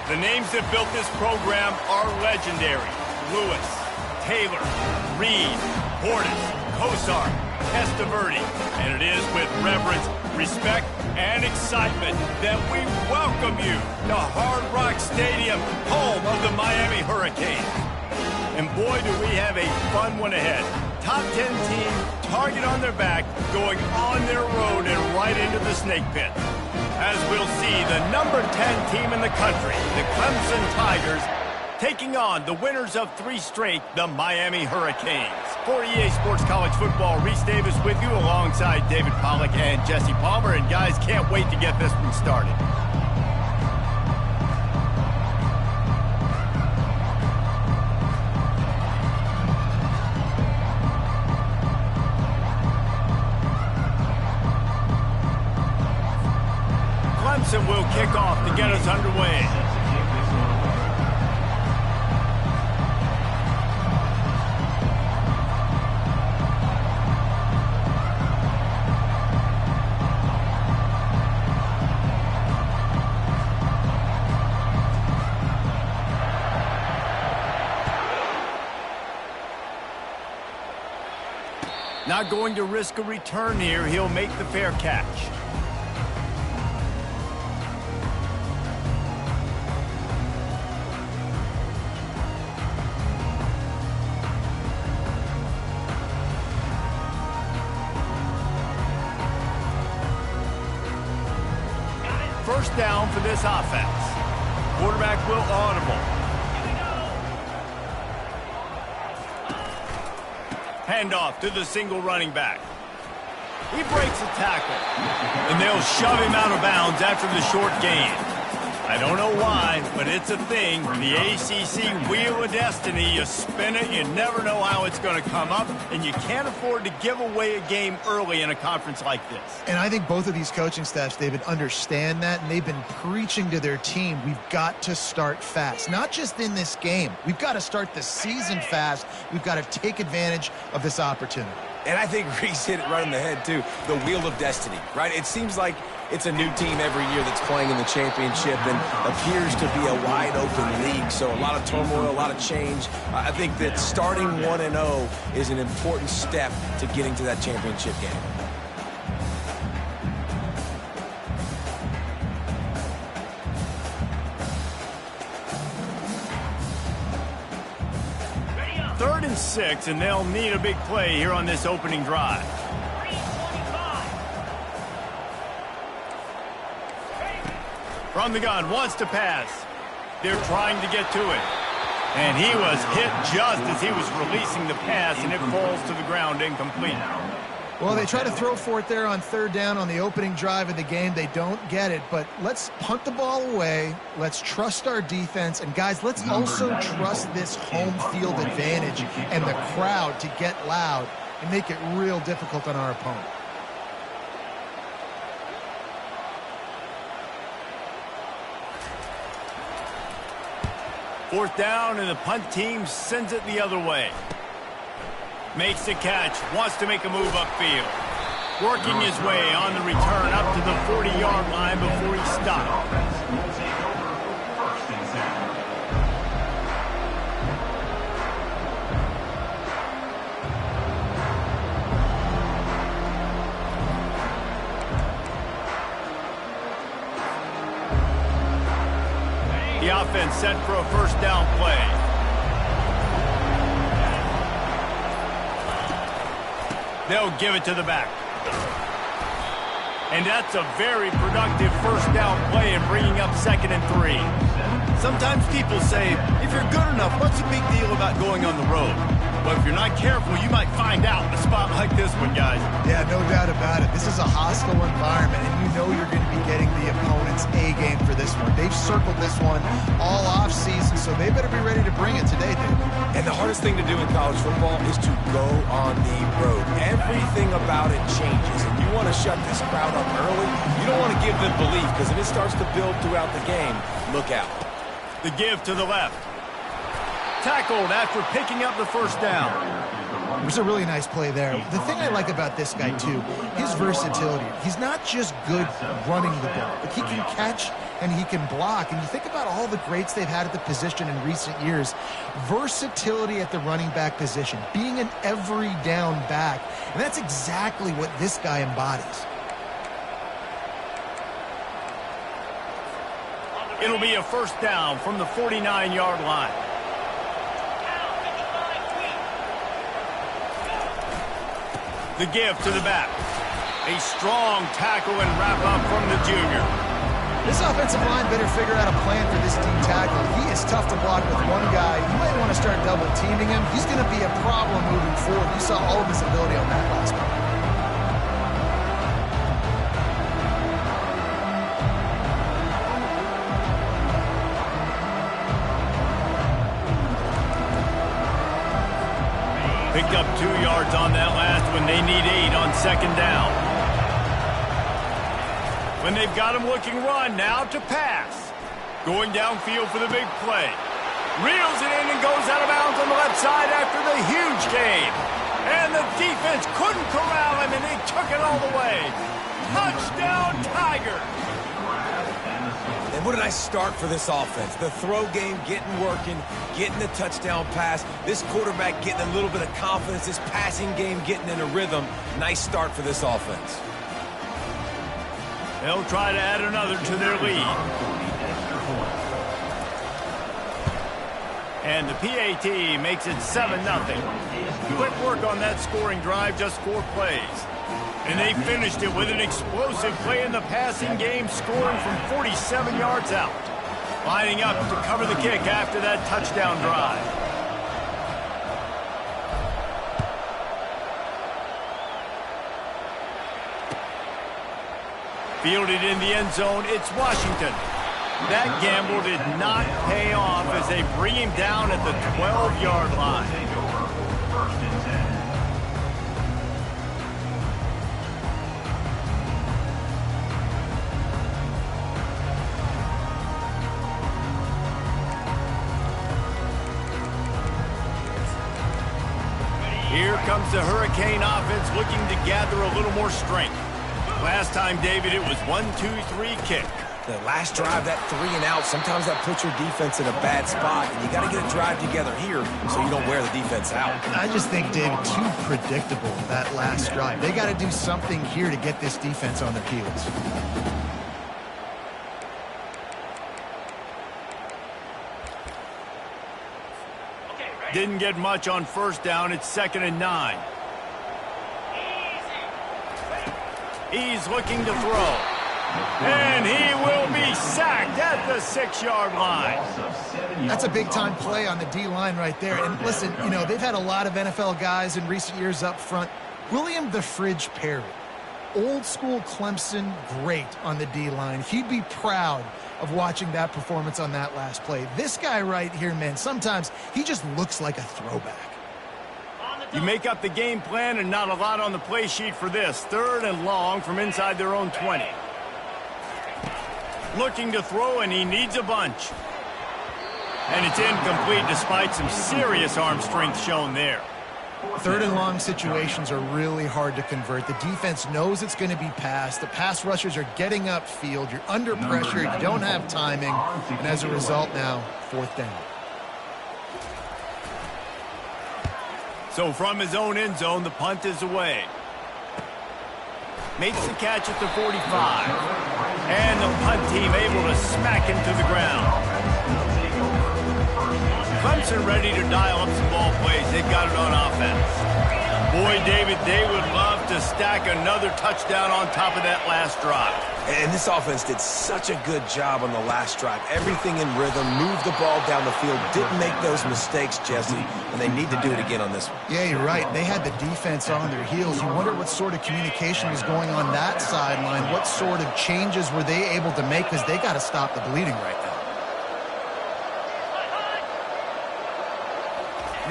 The names that built this program are legendary. Lewis, Taylor, Reed, Portis, Kosar, Testaverde. And it is with reverence, respect, and excitement that we welcome you to Hard Rock Stadium, home of the Miami Hurricanes. And boy, do we have a fun one ahead. Top 10 team, target on their back, going on their road and right into the snake pit. As we'll see, the number 10 team in the country, the Clemson Tigers, taking on the winners of 3 straight, the Miami Hurricanes. For EA Sports College Football, Reese Davis with you alongside David Pollack and Jesse Palmer. And guys, can't wait to get this one started. Clemson will kick off to get us underway. Not going to risk a return here. He'll make the fair catch. First down for this offense. Quarterback will audible. Handoff to the single running back. He breaks a tackle, and they'll shove him out of bounds after the short gain. I don't know why, but it's a thing. The ACC Wheel of Destiny, you spin it, you never know how it's going to come up, and you can't afford to give away a game early in a conference like this. And I think both of these coaching staffs, David, understand that, and they've been preaching to their team, we've got to start fast. Not just in this game. We've got to start the season fast. We've got to take advantage of this opportunity. And I think Reese hit it right in the head, too. The Wheel of Destiny, right? It seems like it's a new team every year that's playing in the championship and appears to be a wide-open league. So a lot of turmoil, a lot of change. I think that starting 1-0 is an important step to getting to that championship game. Third and 6, and they'll need a big play here on this opening drive. From the gun, wants to pass. They're trying to get to it. And he was hit just as he was releasing the pass, and it falls to the ground incomplete. Well, they try to throw for it there on third down on the opening drive of the game. They don't get it, but let's punt the ball away. Let's trust our defense. And, guys, let's also trust this home field advantage and the crowd to get loud and make it real difficult on our opponent. Fourth down, and the punt team sends it the other way. Makes the catch, wants to make a move upfield. Working his way on the return up to the 40-yard line before he stopped. The offense set for a first down play. They'll give it to the back. And that's a very productive first down play in bringing up 2nd and 3. Sometimes people say, if you're good enough, what's the big deal about going on the road? But if you're not careful, you might find out in a spot like this one, guys. Yeah, no doubt about it. This is a hostile environment, and you know you're going to be getting the opponent's A game for this one. They've circled this one all offseason, so they better be ready to bring it today, Dave. And the hardest thing to do in college football is to go on the road. Everything about it changes, and you want to shut this crowd up early. You don't want to give them belief, because if it starts to build throughout the game, look out. The give to the left. Tackled after picking up the first down. It was a really nice play there. The thing I like about this guy, too, his versatility. He's not just good running the ball, but he can catch and he can block. And you think about all the greats they've had at the position in recent years. Versatility at the running back position, being an every down back. And that's exactly what this guy embodies. It'll be a first down from the 49-yard line. The give to the back. A strong tackle and wrap up from the junior. This offensive line better figure out a plan for this D tackle. He is tough to block with one guy. You might want to start double teaming him. He's going to be a problem moving forward. You saw all of his ability on that last one. Picked up 2 yards on that last one. They need 8 on second down. When they've got him looking run, now to pass. Going downfield for the big play. Reels it in and goes out of bounds on the left side after the huge gain. And the defense couldn't corral him, and they took it all the way. Touchdown, Tigers! And what a nice start for this offense. The throw game getting working, getting the touchdown pass. This quarterback getting a little bit of confidence. This passing game getting in a rhythm. Nice start for this offense. They'll try to add another to their lead. And the PAT makes it 7-0. Quick work on that scoring drive, just 4 plays. And they finished it with an explosive play in the passing game, scoring from 47 yards out. Lining up to cover the kick after that touchdown drive. Fielded in the end zone, it's Washington. That gamble did not pay off as they bring him down at the 12-yard line. Here comes the Hurricane offense looking to gather a little more strength. Last time, David, it was 1-2-3 kick. The last drive, that 3 and out, sometimes that puts your defense in a bad spot, and you got to get a drive together here so you don't wear the defense out. I just think, David, too predictable, that last drive. They got to do something here to get this defense on their heels. Didn't get much on first down. It's 2nd and 9. He's looking to throw. And he will be sacked at the 6-yard line. That's a big-time play on the D-line right there. And listen, you know, they've had a lot of NFL guys in recent years up front. William the Fridge Perry, old-school Clemson great on the D-line. He'd be proud of watching that performance on that last play. This guy right here, man, sometimes he just looks like a throwback. You make up the game plan and not a lot on the play sheet for this. 3rd and long from inside their own 20. Looking to throw, and he needs a bunch. And it's incomplete despite some serious arm strength shown there. 3rd and long situations are really hard to convert. The defense knows it's going to be passed. The pass rushers are getting upfield. You're under pressure. You don't have timing. And as a result now, 4th down. So from his own end zone, the punt is away. Makes the catch at the 45. And the punt team able to smack him to the ground. Clemson ready to dial up some ball plays. They've got it on offense. Boy, David, they would love to stack another touchdown on top of that last drive. And this offense did such a good job on the last drive. Everything in rhythm, moved the ball down the field, didn't make those mistakes, Jesse, and they need to do it again on this one. Yeah, you're right. They had the defense on their heels. You wonder what sort of communication was going on that sideline. What sort of changes were they able to make, because they got to stop the bleeding right now.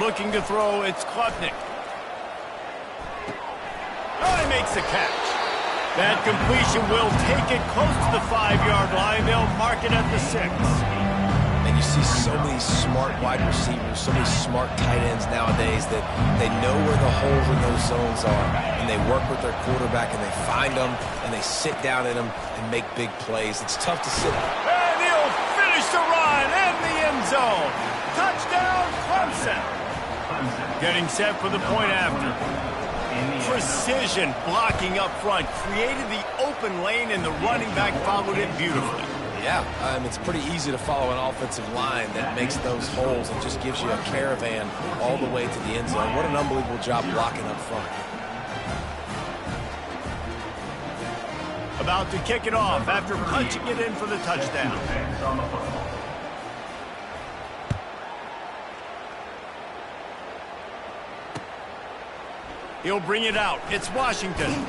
Looking to throw, it's Klubnik. Oh, he makes the catch. That completion will take it close to the 5-yard line. They'll mark it at the 6. And you see so many smart wide receivers, so many smart tight ends nowadays that they know where the holes in those zones are, and they work with their quarterback, and they find them, and they sit down in them and make big plays. It's tough to sit. And he'll finish the run in the end zone. Touchdown, Clemson. Getting set for the point after. Precision blocking up front. Created the open lane, and the running back followed it beautifully. Yeah, it's pretty easy to follow an offensive line that makes those holes and just gives you a caravan all the way to the end zone. What an unbelievable job blocking up front. About to kick it off after punching it in for the touchdown. He'll bring it out. It's Washington.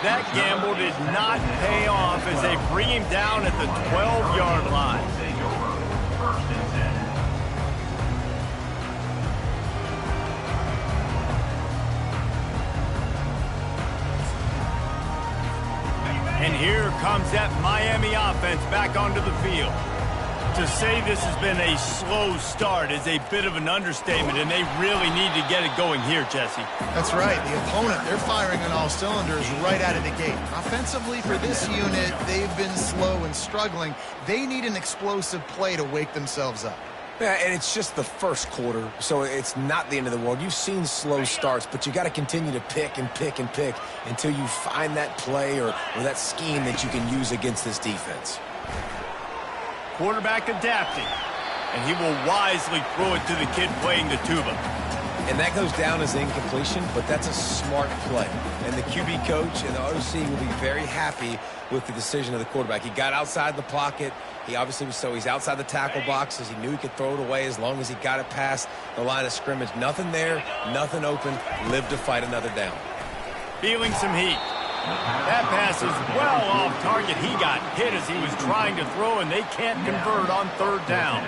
That gamble did not pay off as they bring him down at the 12-yard line. And here comes that Miami offense back onto the field. To say this has been a slow start is a bit of an understatement, and they really need to get it going here, Jesse. That's right. The opponent, they're firing on all cylinders right out of the gate. Offensively, for this unit, they've been slow and struggling. They need an explosive play to wake themselves up. Yeah, and it's just the first quarter, so it's not the end of the world. You've seen slow starts, but you got to continue to pick and pick and pick until you find that play or that scheme that you can use against this defense. Quarterback adapting, and he will wisely throw it to the kid playing the tuba. And that goes down as incompletion, but that's a smart play. And the QB coach and the OC will be very happy with the decision of the quarterback. He got outside the pocket. He obviously was he's outside the tackle boxes. He knew he could throw it away as long as he got it past the line of scrimmage. Nothing there, nothing open. Live to fight another down. Feeling some heat. That pass is well off target. He got hit as he was trying to throw, and they can't convert on third down.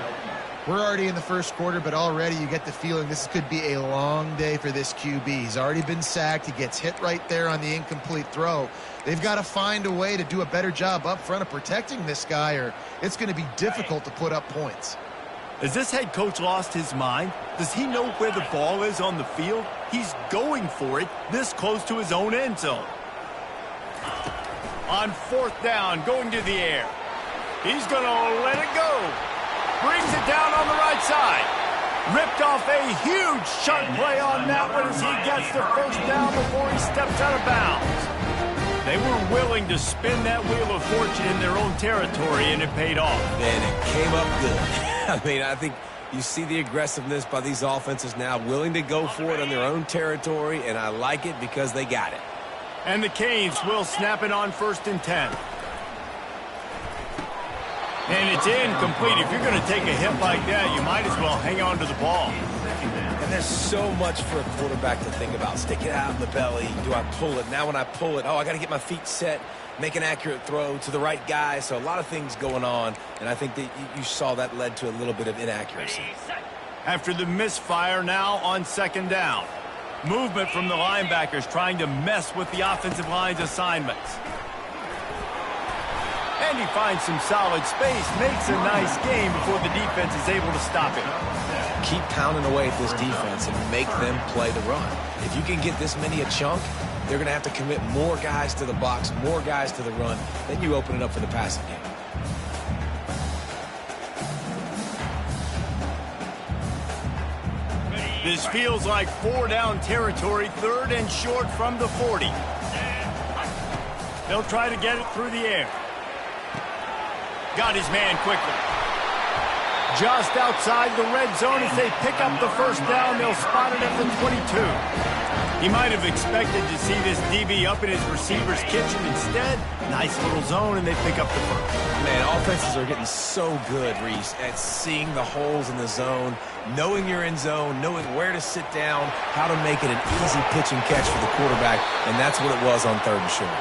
We're already in the first quarter, but already you get the feeling this could be a long day for this QB. He's already been sacked. He gets hit right there on the incomplete throw. They've got to find a way to do a better job up front of protecting this guy, or it's going to be difficult to put up points. Has this head coach lost his mind? Does he know where the ball is on the field? He's going for it this close to his own end zone. On fourth down, going to the air. He's going to let it go. Brings it down on the right side. Ripped off a huge chunk play on that one as he gets the first down before he steps out of bounds. They were willing to spin that wheel of fortune in their own territory, and it paid off. And it came up good. I mean, I think you see the aggressiveness by these offenses now, willing to go for it on their own territory, and I like it because they got it. And the Canes will snap it on 1st and 10. And it's incomplete. If you're going to take a hit like that, you might as well hang on to the ball. And there's so much for a quarterback to think about. Stick it out in the belly. Do I pull it? Now when I pull it, I got to get my feet set, make an accurate throw to the right guy. So a lot of things going on, and I think that you saw that led to a little bit of inaccuracy. After the misfire, now on 2nd down. Movement from the linebackers trying to mess with the offensive line's assignments. And he finds some solid space, makes a nice game before the defense is able to stop him. Keep pounding away at this defense and make them play the run. If you can get this many a chunk, they're going to have to commit more guys to the box, more guys to the run. Then you open it up for the passing game. This feels like 4-down territory, 3rd and short from the 40. They'll try to get it through the air. Got his man quickly. Just outside the red zone as they pick up the first down. They'll spot it at the 22. He might have expected to see this DB up in his receiver's kitchen. Instead, nice little zone, and they pick up the first. Man, offenses are getting so good, Reese, at seeing the holes in the zone, knowing you're in zone, knowing where to sit down, how to make it an easy pitch and catch for the quarterback, and that's what it was on 3rd and short.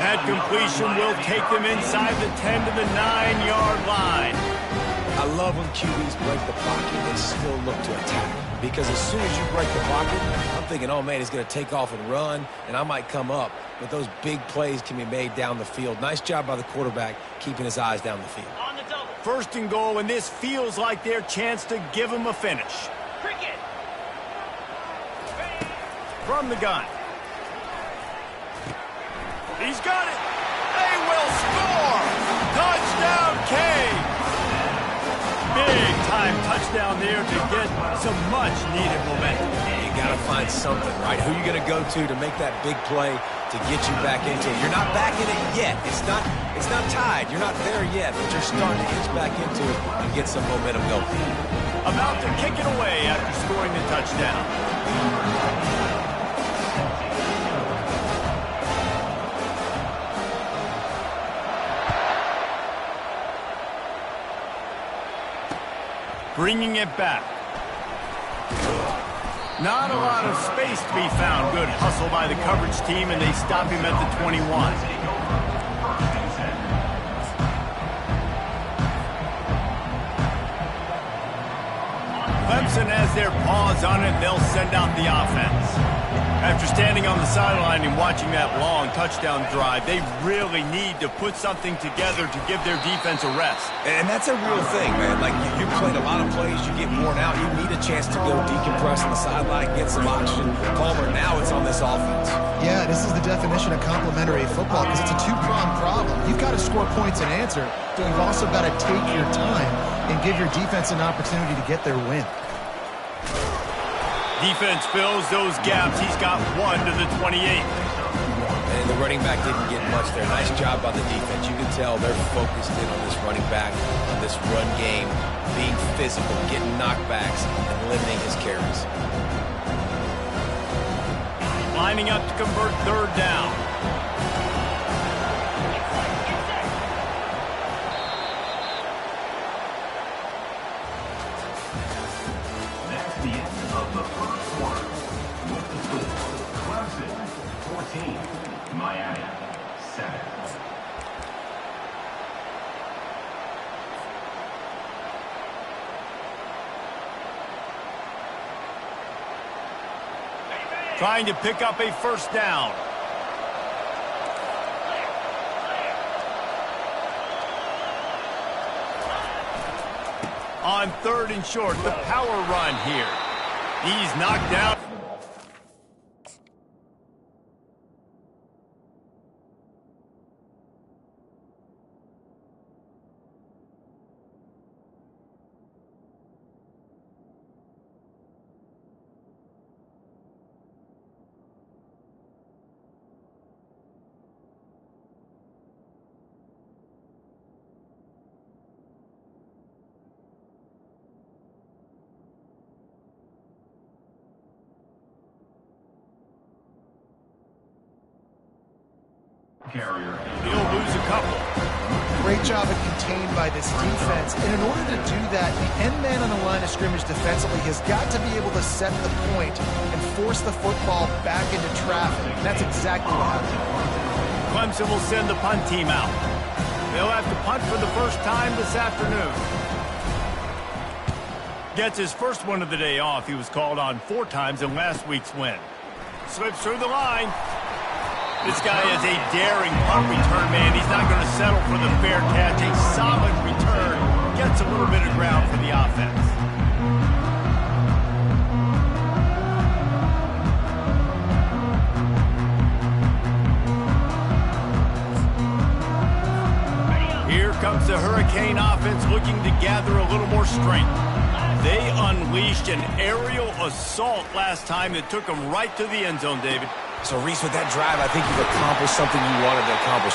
That completion will take them inside the 10 to the 9-yard line. I love when QBs break the pocket and still look to attack. Because as soon as you break the pocket, I'm thinking, oh, man, he's going to take off and run, and I might come up. But those big plays can be made down the field. Nice job by the quarterback keeping his eyes down the field. On the double. First and goal, and this feels like their chance to give them a finish. From the gun. He's got it. They will score. Touchdown, Kese. Big time touchdown there to get some much needed momentum. You got to find something, right? Who are you going to go to make that big play to get you back into it? You're not back in it yet. It's not tied. You're not there yet, but you're starting to inch back into it and get some momentum going. About to kick it away after scoring the touchdown. Bringing it back. Not a lot of space to be found. Good hustle by the coverage team, and they stop him at the 21. Clemson has their paws on it, and they'll send out the offense. After standing on the sideline and watching that long touchdown drive, they really need to put something together to give their defense a rest. And that's a real thing, man. Like, you played a lot of plays, you get worn out, you need a chance to go decompress on the sideline, get some oxygen. Palmer, now it's on this offense. Yeah, this is the definition of complementary football because it's a two-pronged problem. You've got to score points and answer, but you've also got to take your time and give your defense an opportunity to get their win. Defense fills those gaps. He's got one to the 28. And the running back didn't get much there. Nice job by the defense. You can tell they're focused in on this running back, on this run game, being physical, getting knockbacks, and limiting his carries. Lining up to convert third down. Trying to pick up a first down. On third and short, the power run here. He's knocked out. He'll lose a couple. Great job of contained by this defense. And in order to do that, the end man on the line of scrimmage defensively has got to be able to set the point and force the football back into traffic. And that's exactly what happened. Clemson will send the punt team out. They'll have to punt for the first time this afternoon. Gets his first one of the day off. He was called on 4 times in last week's win. Slips through the line. This guy is a daring punt return, man. He's not going to settle for the fair catch. A solid return. Gets a little bit of ground for the offense. Here comes the Hurricane offense looking to gather a little more strength. They unleashed an aerial assault last time that took them right to the end zone, David. So, Reese, with that drive, I think you've accomplished something you wanted to accomplish.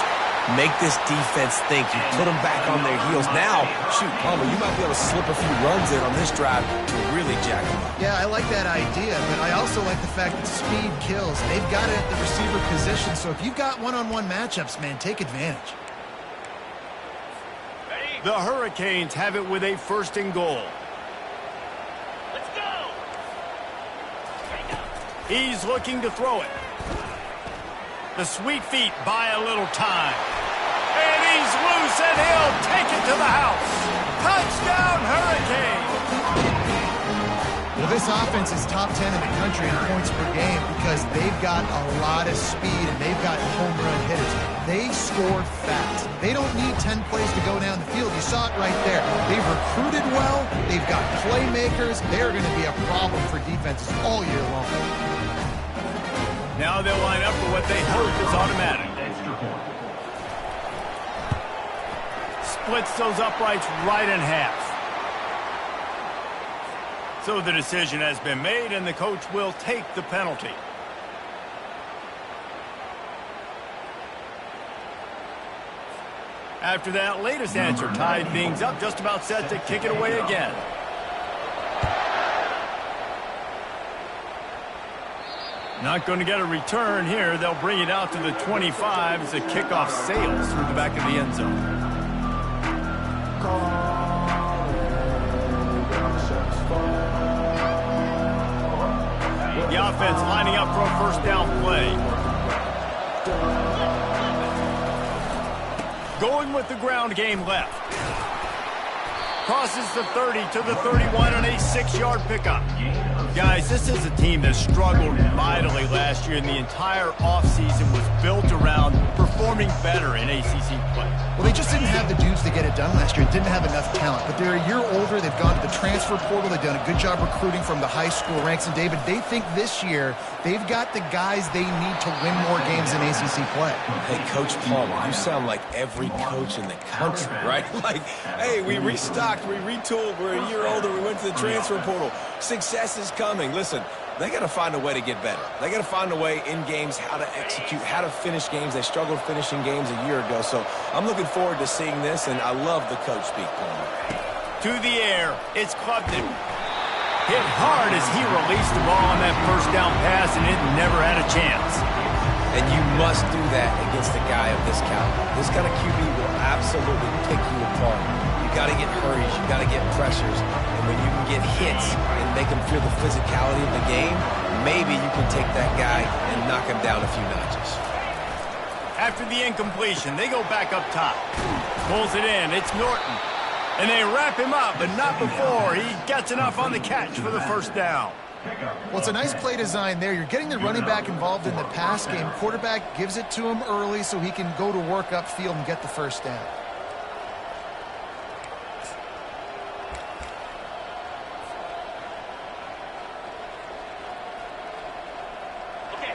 Make this defense think. You put them back on their heels. Now, shoot, Palmer, you might be able to slip a few runs in on this drive to really jack them up. Yeah, I like that idea, but I also like the fact that speed kills. They've got it at the receiver position, so if you've got one-on-one matchups, man, take advantage. The Hurricanes have it with a first and goal. Let's go! He's looking to throw it. The sweet feet buy a little time. And he's loose, and he'll take it to the house. Touchdown, Hurricane! Well, This offense is top 10 in the country in points per game because they've got a lot of speed and they've got home run hitters. They score fast. They don't need 10 plays to go down the field. You saw it right there. They've recruited well. They've got playmakers. They're going to be a problem for defenses all year long. Now they'll line up for what they hope is automatic. Splits those uprights right in half. So the decision has been made, and the coach will take the penalty. After that latest answer tied things up, just about set to kick it away again. Not going to get a return here. They'll bring it out to the 25 as the kickoff sails through the back of the end zone. The offense lining up for a first down play. Going with the ground game left. Crosses the 30 to the 31 on a 6-yard pickup. Guys, this is a team that struggled mightily last year, and the entire offseason was built around performing better in ACC play. Well, they just didn't have the dudes to get it done last year. Didn't have enough talent. But they're a year older. They've gone to the transfer portal. They've done a good job recruiting from the high school ranks. And, David, they think this year they've got the guys they need to win more games in ACC play. Hey, Coach Palmer, you sound like every coach in the country, right? Like, hey, we restocked, we retooled, we're a year older, we went to the transfer portal. Success is coming. Listen, they got to find a way to get better. They got to find a way in games how to execute, how to finish games. They struggled finishing games a year ago. So I'm looking forward to seeing this, and I love the coach speak, Palmer. To the air, it's Clubton. Hit hard as he released the ball on that first down pass, and it never had a chance. And you must do that against a guy of this caliber. This kind of QB will absolutely pick you apart. You got to get hurries, you got to get pressures, and when you can get hits and make them feel the physicality of the game, maybe you can take that guy and knock him down a few notches. After the incompletion, they go back up top. Pulls it in, it's Norton. And they wrap him up, but not before he gets enough on the catch for the first down. Well, it's a nice play design there. You're getting the running back involved in the pass game. Quarterback gives it to him early so he can go to work upfield and get the first down.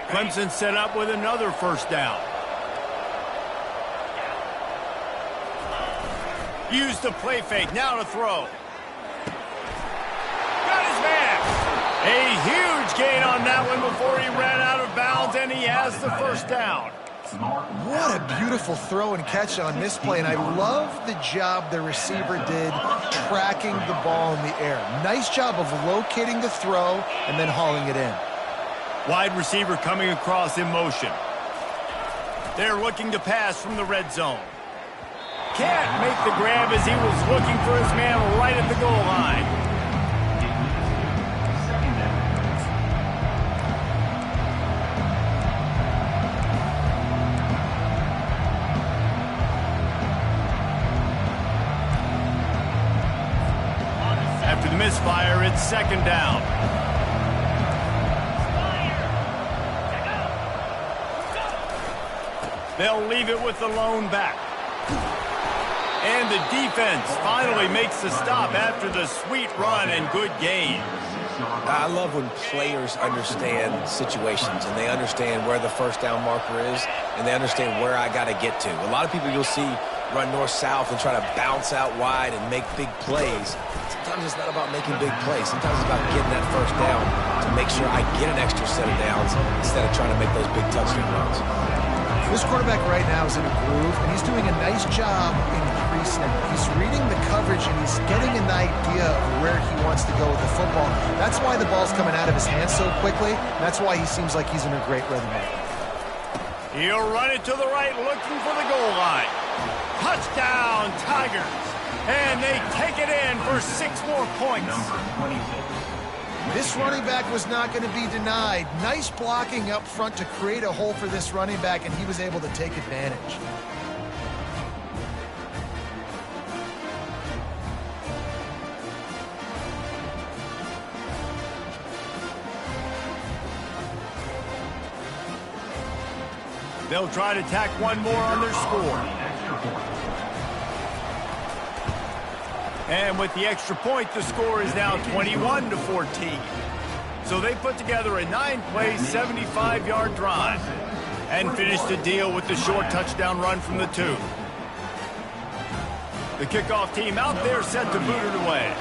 Clemson set up with another first down. Use the play fake, now to throw. Got his man. A huge gain on that one before he ran out of bounds, and he has the first down. What a beautiful throw and catch on this play, and I love the job the receiver did tracking the ball in the air. Nice job of locating the throw and then hauling it in. Wide receiver coming across in motion. They're looking to pass from the red zone. Can't make the grab as he was looking for his man right at the goal line. After the misfire, it's second down. They'll leave it with the lone back. And the defense finally makes the stop after the sweet run and good gain. I love when players understand situations and they understand where the first down marker is and they understand where I got to get to. A lot of people you'll see run north-south and try to bounce out wide and make big plays. Sometimes it's not about making big plays. Sometimes it's about getting that first down to make sure I get an extra set of downs instead of trying to make those big touchdown runs. This quarterback right now is in a groove, and he's doing a nice job in pre-snap. He's reading the coverage, and he's getting an idea of where he wants to go with the football. That's why the ball's coming out of his hands so quickly. That's why he seems like he's in a great rhythm right now. He'll run it to the right, looking for the goal line. Touchdown, Tigers. And they take it in for 6 more points. This running back was not going to be denied. Nice blocking up front to create a hole for this running back, and he was able to take advantage. They'll try to tack one more on their score. And with the extra point, the score is now 21-14. So they put together a 9-play, 75-yard drive and finished the deal with the short touchdown run from the 2. The kickoff team out there set to boot it away.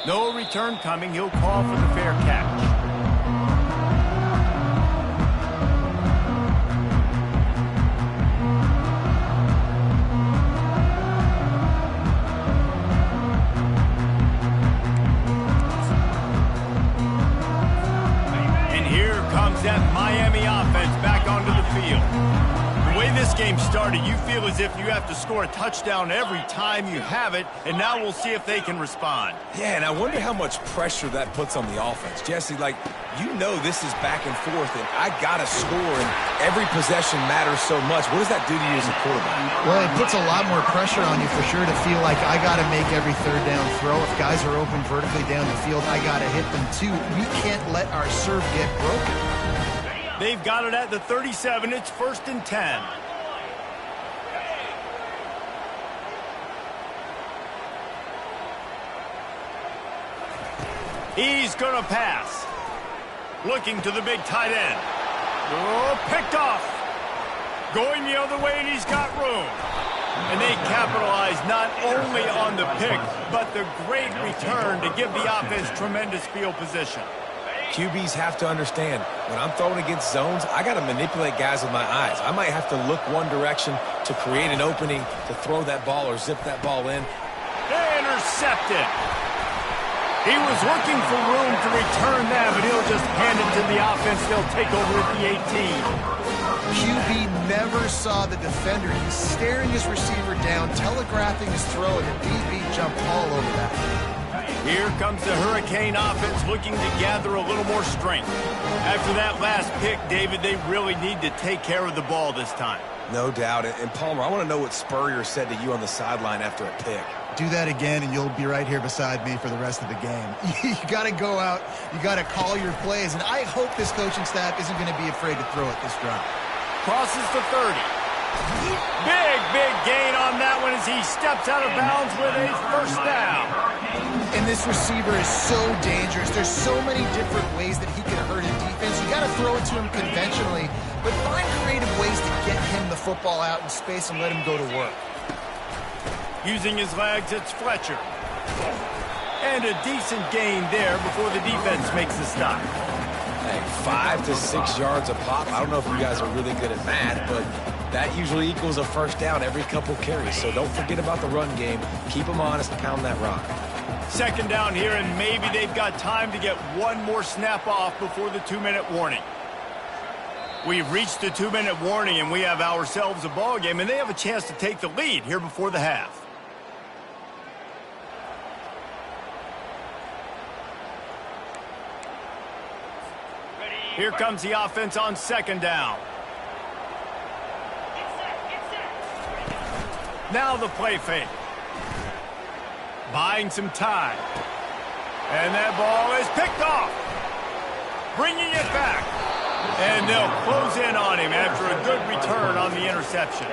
No return coming. He'll call for the fair catch. That Miami offense back onto the field. The way this game started, you feel as if you have to score a touchdown every time you have it, and now we'll see if they can respond. Yeah, and I wonder how much pressure that puts on the offense. Jesse, like, you know this is back and forth, and I got to score, and every possession matters so much. What does that do to you as a quarterback? Well, it puts a lot more pressure on you for sure to feel like I got to make every third down throw. If guys are open vertically down the field, I got to hit them too. We can't let our serve get broken. They've got it at the 37. It's 1st and 10. He's going to pass. Looking to the big tight end. Oh, picked off. Going the other way, and he's got room. And they capitalize not only on the pick, but the great return to give the offense tremendous field position. QBs have to understand, when I'm throwing against zones, I got to manipulate guys with my eyes. I might have to look one direction to create an opening to throw that ball or zip that ball in. Intercepted. He was looking for room to return that, but he'll just hand it to the offense. They'll take over at the 18. QB never saw the defender. He's staring his receiver down, telegraphing his throw, and the DB jumped all over that. Here comes the Hurricane offense looking to gather a little more strength. After that last pick, David, they really need to take care of the ball this time. No doubt. And Palmer, I want to know what Spurrier said to you on the sideline after a pick. Do that again, and you'll be right here beside me for the rest of the game. You got to go out. You got to call your plays, and I hope this coaching staff isn't going to be afraid to throw it this drive. Crosses the 30. Big gain on that one as he steps out of bounds with a 1st down. And this receiver is so dangerous. There's so many different ways that he can hurt a defense. You got to throw it to him conventionally, but find creative ways to get him the football out in space and let him go to work. Using his legs, it's Fletcher. And a decent gain there before the defense makes the stop. Hey, 5 to 6 yards a pop. I don't know if you guys are really good at math, but that usually equals a 1st down every couple carries. So don't forget about the run game. Keep them honest, pound that rock. 2nd down here, and maybe they've got time to get one more snap off before the 2-minute warning. We've reached the 2-minute warning, and we have ourselves a ball game, and they have a chance to take the lead here before the half. Here comes the offense on 2nd down. Now the play fake. Buying some time. And that ball is picked off. Bringing it back. And they'll close in on him after a good return on the interception.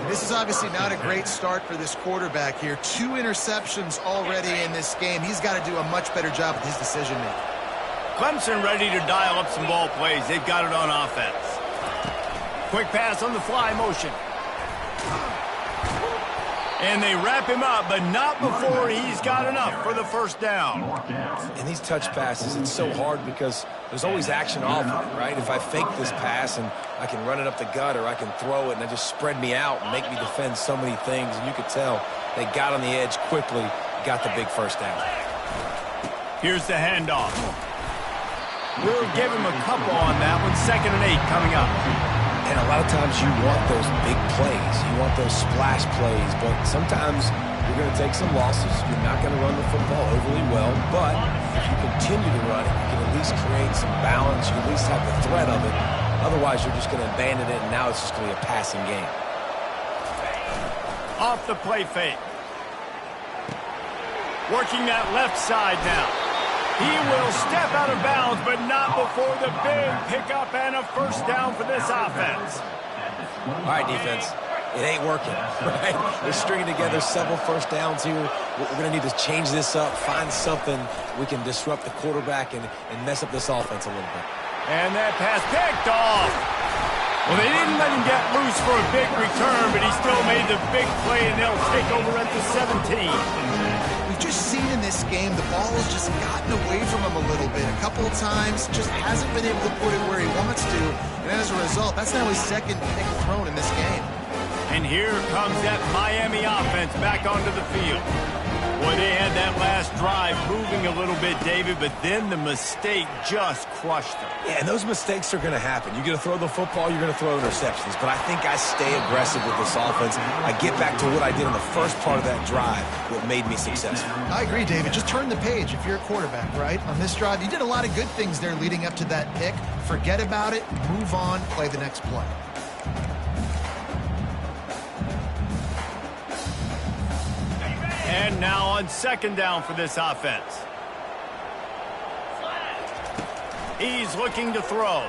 This is obviously not a great start for this quarterback here. 2 interceptions already in this game. He's got to do a much better job with his decision-making. Clemson ready to dial up some ball plays. They've got it on offense. Quick pass on the fly motion. And they wrap him up, but not before he's got enough for the 1st down. In these touch passes, it's so hard because there's always action off of it, right? If I fake this pass and I can run it up the gut or I can throw it and it just spread me out and make me defend so many things, and you could tell they got on the edge quickly, got the big 1st down. Here's the handoff. We'll give him a couple on that one. 2nd and 8 coming up. And a lot of times you want those big plays. You want those splash plays. But sometimes you're going to take some losses. You're not going to run the football overly well. But if you continue to run it, you can at least create some balance. You at least have the threat of it. Otherwise, you're just going to abandon it, and now it's just going to be a passing game. Off the play fake. Working that left side now. He will step out of bounds, but not before the big pickup and a first down for this offense. All right, defense. It ain't working, right? We're stringing together several first downs here. We're going to need to change this up, find something we can disrupt the quarterback and mess up this offense a little bit. And that pass picked off. Well, they didn't let him get loose for a big return, but he still made the big play, and they'll take over at the 17. We've just seen in this game the ball has just gotten away from him a little bit. A couple of times, just hasn't been able to put it where he wants to, and as a result, that's now his second pick thrown in this game. And here comes that Miami offense back onto the field. Boy, they had that last drive moving a little bit, David, but then the mistake just crushed them. Yeah, and those mistakes are going to happen. You're going to throw the football, you're going to throw interceptions. But I think I stay aggressive with this offense. I get back to what I did in the first part of that drive, what made me successful. I agree, David. Just turn the page if you're a quarterback, right? On this drive, you did a lot of good things there leading up to that pick. Forget about it, move on, play the next play. And now on second down for this offense. He's looking to throw.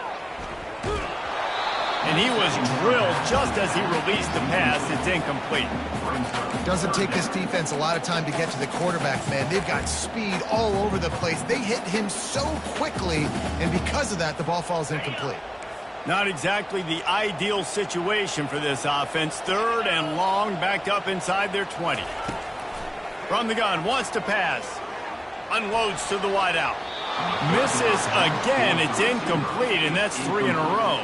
And he was drilled just as he released the pass. It's incomplete. It doesn't take this defense a lot of time to get to the quarterback, man. They've got speed all over the place. They hit him so quickly, and because of that, the ball falls incomplete. Not exactly the ideal situation for this offense. Third and long, backed up inside their 20. From the gun, wants to pass. Unloads to the wideout. Misses again. It's incomplete, and that's 3 in a row.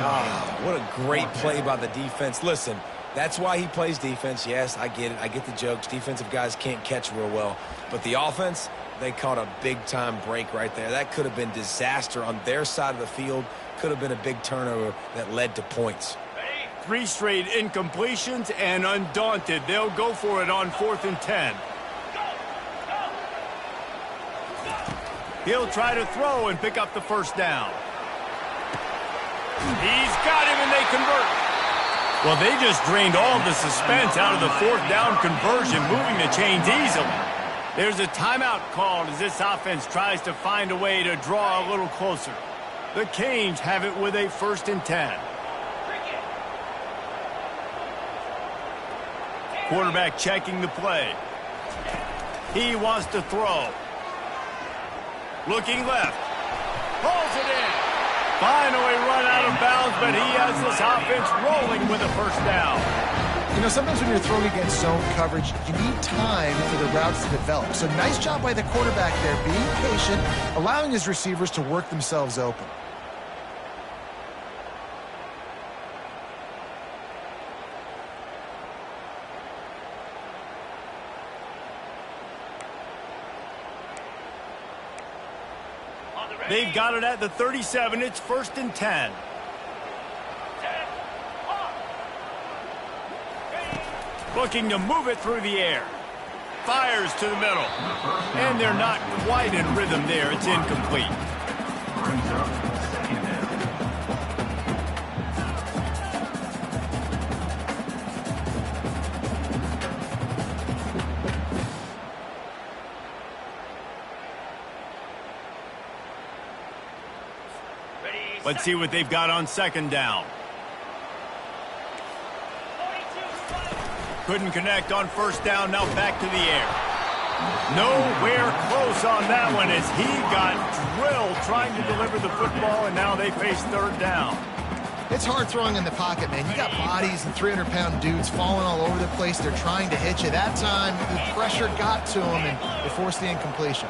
Oh, what a great play by the defense. Listen, that's why he plays defense. Yes, I get it. I get the jokes. Defensive guys can't catch real well. But the offense, they caught a big-time break right there. That could have been disaster on their side of the field. Could have been a big turnover that led to points. 3 straight incompletions, and undaunted, they'll go for it on 4th and 10. He'll try to throw and pick up the first down. He's got him, and they convert. Well, they just drained all the suspense out of the 4th down conversion, moving the chains easily. There's a timeout called as this offense tries to find a way to draw a little closer. The Canes have it with a 1st and 10. Quarterback checking the play. He wants to throw. Looking left. Pulls it in. Finally run out of bounds, but he has this offense rolling with a first down. You know, sometimes when you're throwing against zone coverage, you need time for the routes to develop. So nice job by the quarterback there, being patient, allowing his receivers to work themselves open. They've got it at the 37. It's 1st and 10. Looking to move it through the air. Fires to the middle. And they're not quite in rhythm there. It's incomplete. Let's see what they've got on second down. Couldn't connect on first down. Now back to the air. Nowhere close on that one as he got drilled trying to deliver the football, and now they face 3rd down. It's hard throwing in the pocket, man. You got bodies and 300-pound dudes falling all over the place. They're trying to hit you. That time, the pressure got to them, and they forced the incompletion.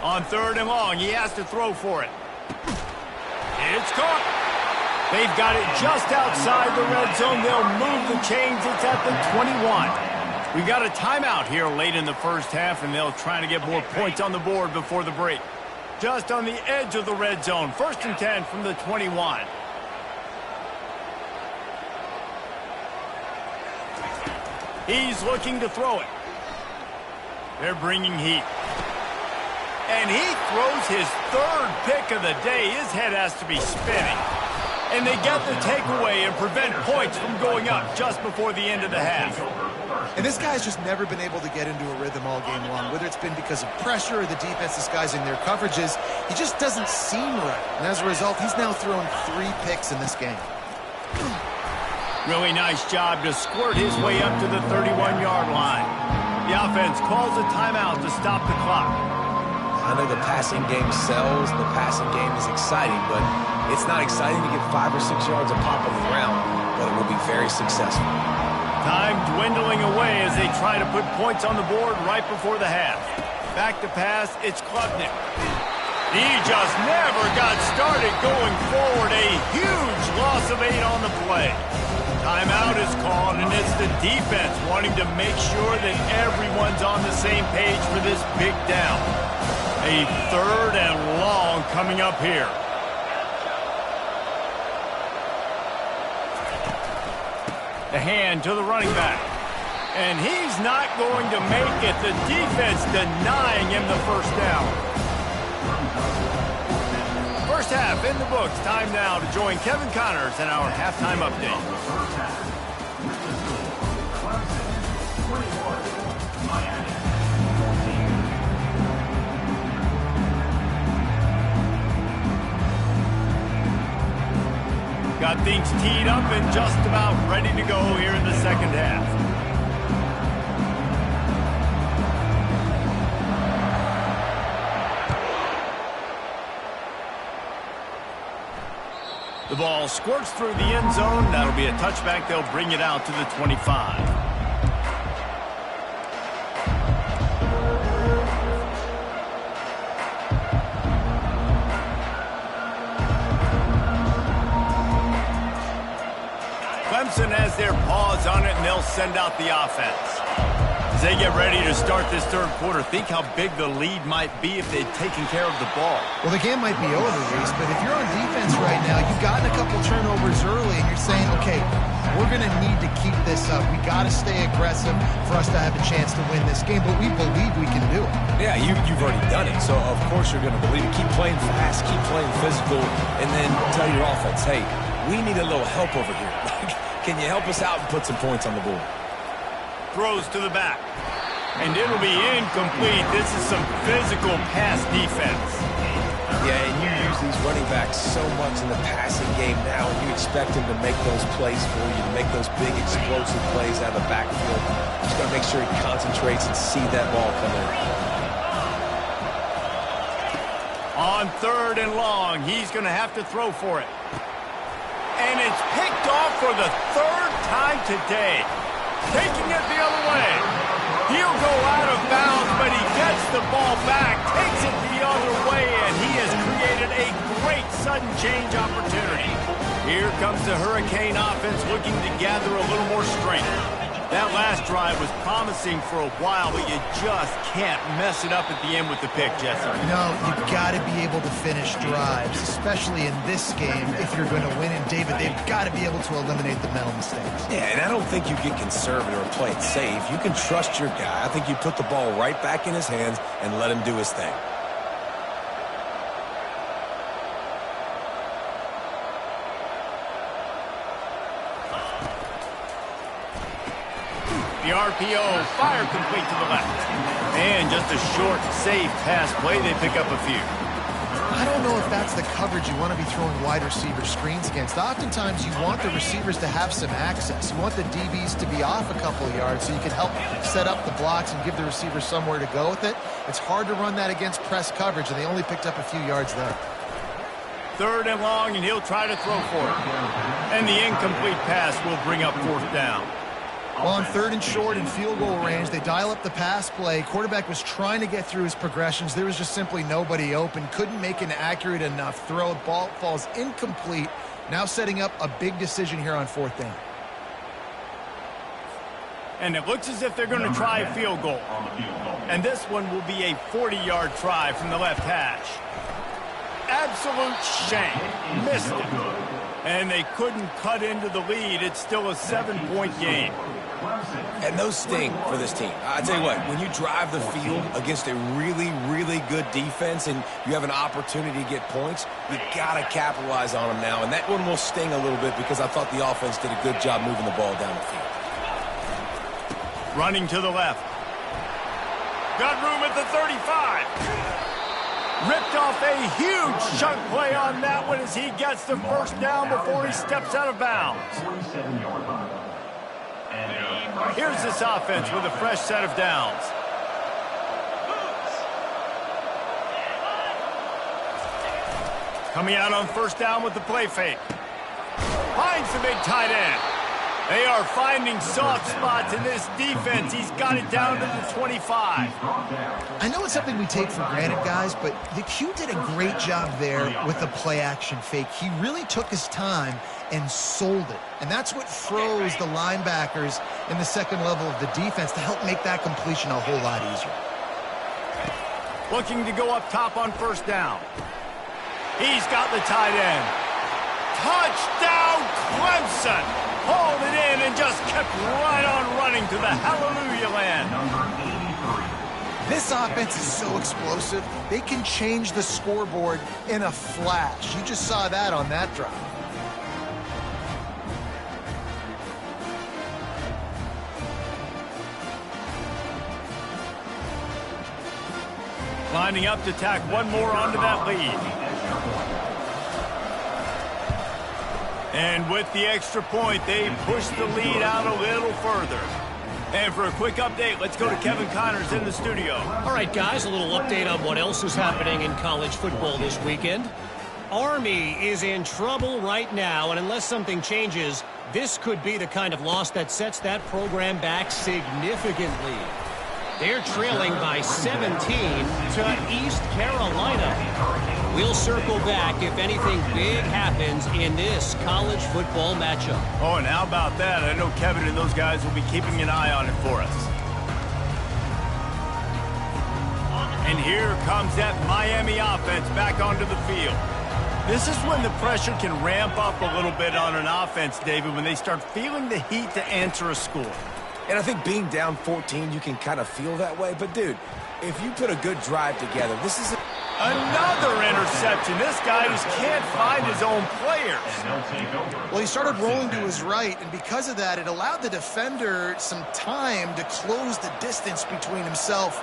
On 3rd and long, he has to throw for it. It's caught. They've got it just outside the red zone. They'll move the chains. It's at the 21. We've got a timeout here late in the first half, and they'll try to get more points on the board before the break. Just on the edge of the red zone. 1st and 10 from the 21. He's looking to throw it. They're bringing heat. And he throws his 3rd pick of the day. His head has to be spinning. And they get the takeaway and prevent points from going up just before the end of the half. And this guy's just never been able to get into a rhythm all game long, whether it's been because of pressure or the defense disguising their coverages. He just doesn't seem right. And as a result, he's now thrown 3 picks in this game. Really nice job to squirt his way up to the 31-yard line. The offense calls a timeout to stop the clock. I know the passing game sells, the passing game is exciting, but it's not exciting to get 5 or 6 yards a pop on the ground, but it will be very successful. Time dwindling away as they try to put points on the board right before the half. Back to pass, it's Klubnik. He just never got started going forward. A huge loss of 8 on the play. Timeout is called, and it's the defense wanting to make sure that everyone's on the same page for this big down. A 3rd and long coming up here. The hand to the running back. And he's not going to make it. The defense denying him the first down. First half in the books. Time now to join Kevin Connors in our halftime update. Got things teed up and just about ready to go here in the second half. The ball squirts through the end zone. That'll be a touchback. They'll bring it out to the 25. Clemson has their paws on it, and they'll send out the offense. As they get ready to start this third quarter, think how big the lead might be if they'd taken care of the ball. Well, the game might be over, Reese, but if you're on defense right now, you've gotten a couple turnovers early, and you're saying, okay, we're going to need to keep this up. We got to stay aggressive for us to have a chance to win this game, but we believe we can do it. Yeah, you've already done it, so of course you're going to believe it. Keep playing fast, keep playing physical, and then tell your offense, hey, we need a little help over here. Can you help us out and put some points on the board? Throws to the back. And it'll be incomplete. This is some physical pass defense. Yeah, and you use these running backs so much in the passing game now, and you expect them to make those plays for you, to make those big explosive plays out of the backfield. Just got to make sure he concentrates and see that ball come in. On 3rd and long, he's going to have to throw for it. And it's picked off for the 3rd time today. Taking it the other way. He'll go out of bounds, but he gets the ball back, takes it the other way, and he has created a great sudden change opportunity. Here comes the Hurricane offense looking to gather a little more strength. That last drive was promising for a while, but you just can't mess it up at the end with the pick, Jesse. No, you've got to be able to finish drives, especially in this game. If you're going to win, and David, they've got to be able to eliminate the mental mistakes. Yeah, and I don't think you get conservative or play it safe. You can trust your guy. I think you put the ball right back in his hands and let him do his thing. The RPO, fire complete to the left. And just a short, safe pass play, they pick up a few. I don't know if that's the coverage you want to be throwing wide receiver screens against. Oftentimes, you want the receivers to have some access. You want the DBs to be off a couple of yards so you can help set up the blocks and give the receivers somewhere to go with it. It's hard to run that against press coverage, and they only picked up a few yards there. 3rd and long, and he'll try to throw for it. And the incomplete pass will bring up 4th down. Well, on 3rd and short in field goal range, they dial up the pass play. Quarterback was trying to get through his progressions. There was just simply nobody open. Couldn't make an accurate enough throw. Ball falls incomplete. Now setting up a big decision here on 4th down. And it looks as if they're going to try a field goal. And this one will be a 40-yard try from the left hash. Absolute shame. Missed it. And they couldn't cut into the lead. It's still a 7-point game. And those sting for this team. I tell you what, when you drive the field against a really, really good defense and you have an opportunity to get points, you got to capitalize on them now. And that one will sting a little bit because I thought the offense did a good job moving the ball down the field. Running to the left. Got room at the 35. Ripped off a huge chunk play on that one as he gets the first down before he steps out of bounds. Here's this offense with a fresh set of downs. Coming out on first down with the play fake. Finds the big tight end. They are finding soft spots in this defense. He's got it down to the 25. I know it's something we take for granted, guys, but the Q did a great job there with the play-action fake. He really took his time and sold it. And that's what froze the linebackers in the second level of the defense to help make that completion a whole lot easier. Looking to go up top on first down. He's got the tight end. Touchdown, Clemson! Hauled it in and just kept right on running to the hallelujah land. This offense is so explosive, they can change the scoreboard in a flash. You just saw that on that drive. Lining up to tack one more onto that lead. And with the extra point, they push the lead out a little further. And for a quick update, let's go to Kevin Connors in the studio. All right, guys, a little update on what else is happening in college football this weekend. Army is in trouble right now, and unless something changes, this could be the kind of loss that sets that program back significantly. They're trailing by 17 to East Carolina. We'll circle back if anything big happens in this college football matchup. Oh, and how about that? I know Kevin and those guys will be keeping an eye on it for us. And here comes that Miami offense back onto the field. This is when the pressure can ramp up a little bit on an offense, David, when they start feeling the heat to answer a score. And I think being down 14, you can kind of feel that way. But, dude, if you put a good drive together, this is another interception. This guy just can't find his own players. Well, he started rolling to his right, and because of that, it allowed the defender some time to close the distance between himself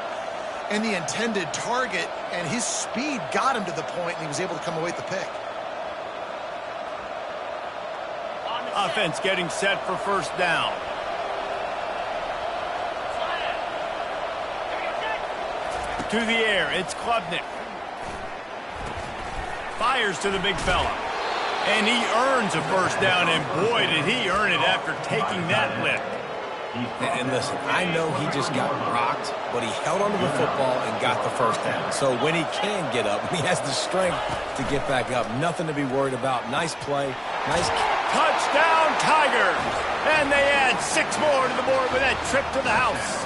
and the intended target, and his speed got him to the point, and he was able to come away with the pick. Offense getting set for first down. To the air, it's Klubnik. Fires to the big fella. And he earns a first down, and boy, did he earn it after taking that lift. And listen, I know he just got rocked, but he held onto the football and got the first down. So when he can get up, he has the strength to get back up. Nothing to be worried about. Nice play. Nice touchdown, Tigers! And they add 6 more to the board with that trip to the house.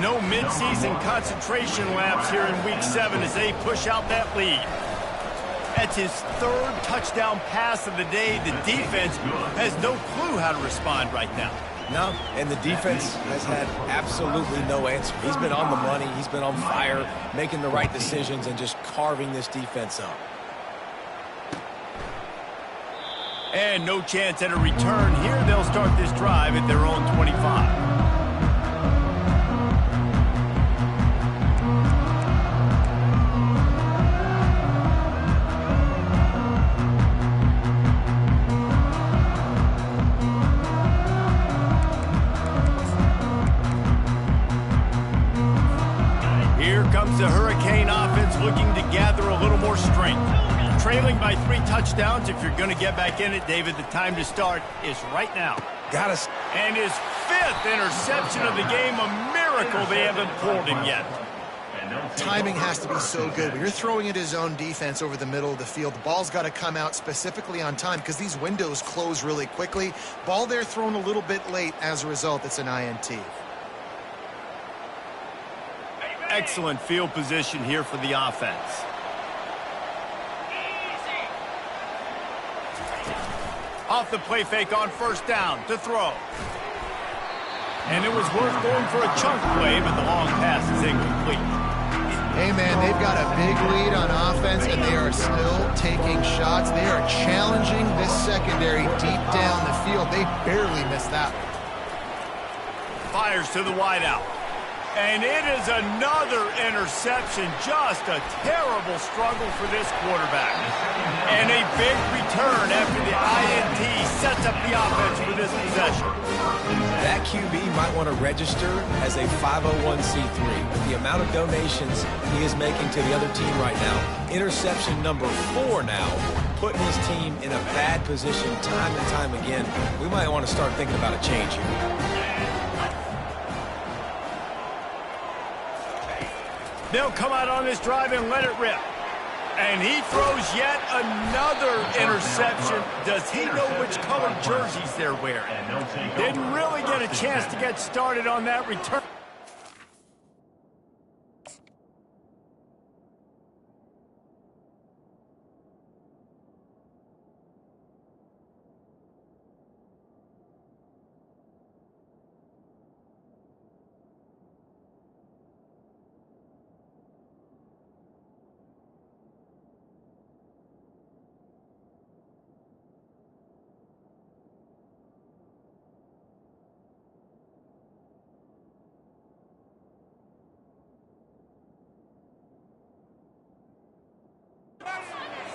No midseason concentration laps here in Week 7 as they push out that lead. That's his 3rd touchdown pass of the day. The defense has no clue how to respond right now. No, and the defense has had absolutely no answer. He's been on the money. He's been on fire, making the right decisions and just carving this defense up. And no chance at a return here. They'll start this drive at their own 25. The Hurricane offense looking to gather a little more strength. Trailing by 3 touchdowns. If you're going to get back in it, David, the time to start is right now. Got us. And his 5th interception of the game, a miracle they haven't pulled him yet. Timing has to be so good. When you're throwing at his own defense over the middle of the field, the ball's got to come out specifically on time because these windows close really quickly. Ball there thrown a little bit late. As a result, it's an INT. Excellent field position here for the offense. Off the play fake on first down to throw. And it was worth going for a chunk play, but the long pass is incomplete. Hey, man, they've got a big lead on offense, and they are still taking shots. They are challenging this secondary deep down the field. They barely missed that one. Fires to the wideout. And it is another interception. Just a terrible struggle for this quarterback. And a big return after the INT sets up the offense for this possession. That QB might want to register as a 501c3. With the amount of donations he is making to the other team right now, interception number 4 now, putting his team in a bad position time and time again. We might want to start thinking about a change here. They'll come out on this drive and let it rip. And he throws yet another interception. Does he know which colored jerseys they're wearing? Didn't really get a chance to get started on that return.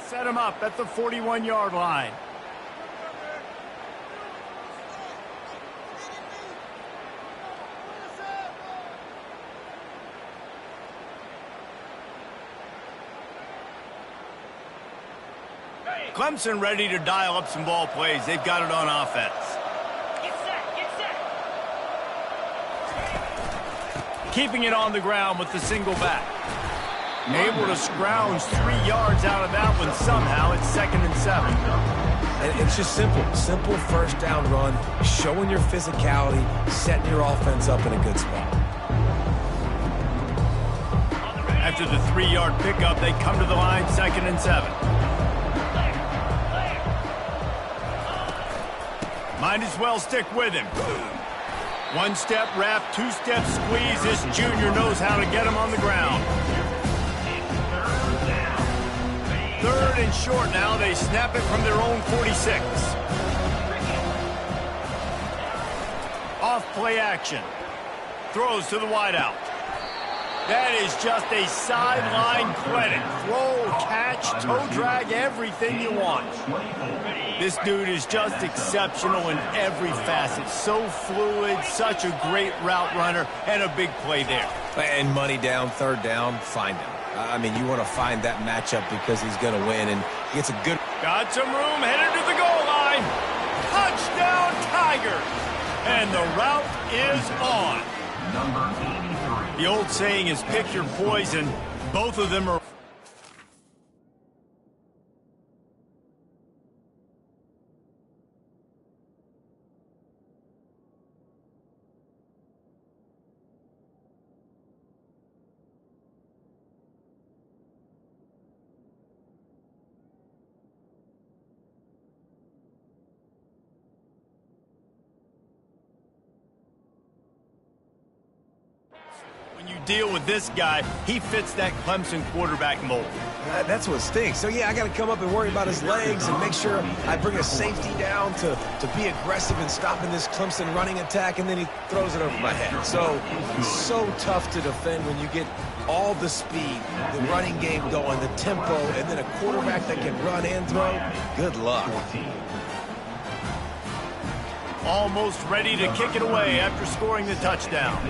Set him up at the 41-yard line. Clemson ready to dial up some ball plays. They've got it on offense. Get set, get set. Keeping it on the ground with the single back. Able to scrounge 3 yards out of that one somehow. It's 2nd and 7. And it's just simple first down run, showing your physicality, setting your offense up in a good spot. After the 3-yard pickup, they come to the line, 2nd and 7. Might as well stick with him. 1-step wrap, 2-step squeeze. This junior knows how to get him on the ground. 3rd and short now. They snap it from their own 46. Off play action. Throws to the wideout. That is just a sideline clinic. Throw, catch, toe drag, everything you want. This dude is just exceptional in every facet. So fluid, such a great route runner, and a big play there. And money down, 3rd down, find him. I mean, you want to find that matchup because he's going to win, and he gets a good... Got some room, headed to the goal line. Touchdown, Tiger. And the route is on. The old saying is pick your poison. Both of them are... When you deal with this guy, he fits that Clemson quarterback mold. That's what stinks. So, yeah, I got to come up and worry about his legs and make sure I bring a safety down to be aggressive in stopping this Clemson running attack, and then he throws it over my head. So tough to defend when you get all the speed, the running game going, the tempo, and then a quarterback that can run and throw. Good luck. Almost ready to kick it away after scoring the touchdown.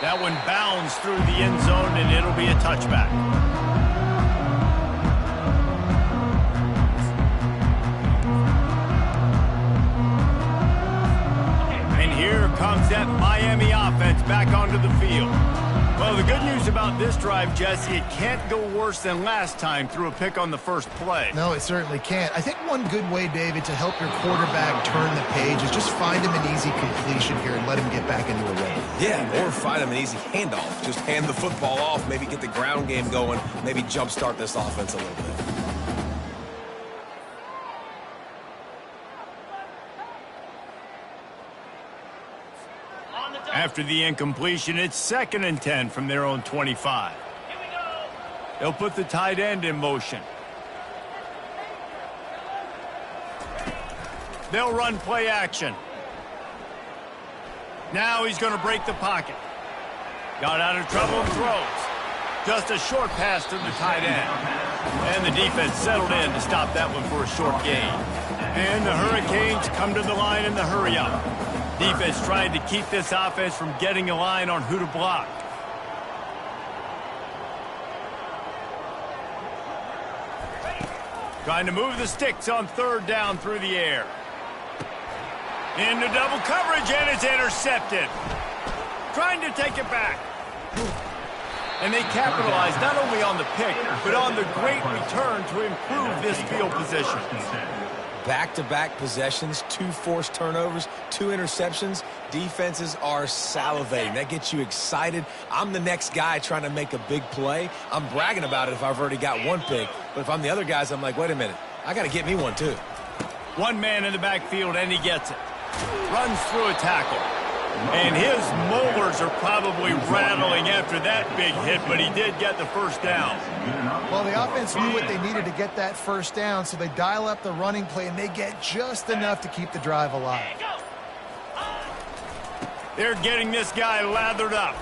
That one bounds through the end zone, and it'll be a touchback. And here comes that Miami offense back onto the field. Well, the good news about this drive, Jesse, it can't go worse than last time through a pick on the first play. No, it certainly can't. I think one good way, David, to help your quarterback turn the page is just find him an easy completion here and let him get back into a rhythm. Yeah, or find him an easy handoff. Just hand the football off, maybe get the ground game going, maybe jumpstart this offense a little bit. After the incompletion, it's 2nd and 10 from their own 25. Here we go. They'll put the tight end in motion. They'll run play action. Now he's going to break the pocket. Got out of trouble and throws. Just a short pass to the tight end. And the defense settled in to stop that one for a short gain. And the Hurricanes come to the line in the hurry-up. Defense trying to keep this offense from getting a line on who to block. Trying to move the sticks on 3rd down through the air. Into double coverage, and it's intercepted. Trying to take it back. And they capitalize not only on the pick, but on the great return to improve this field position. Back-to-back possessions, 2 forced turnovers, 2 interceptions. Defenses are salivating. That gets you excited. I'm the next guy trying to make a big play. I'm bragging about it if I've already got 1 pick. But if I'm the other guys, I'm like, wait a minute. I got to get me 1 too. 1 man in the backfield, and he gets it. Runs through a tackle. And his molars are probably rattling after that big hit, but he did get the 1st down. Well, the offense knew what they needed to get that 1st down, so they dial up the running play, and they get just enough to keep the drive alive. They're getting this guy lathered up.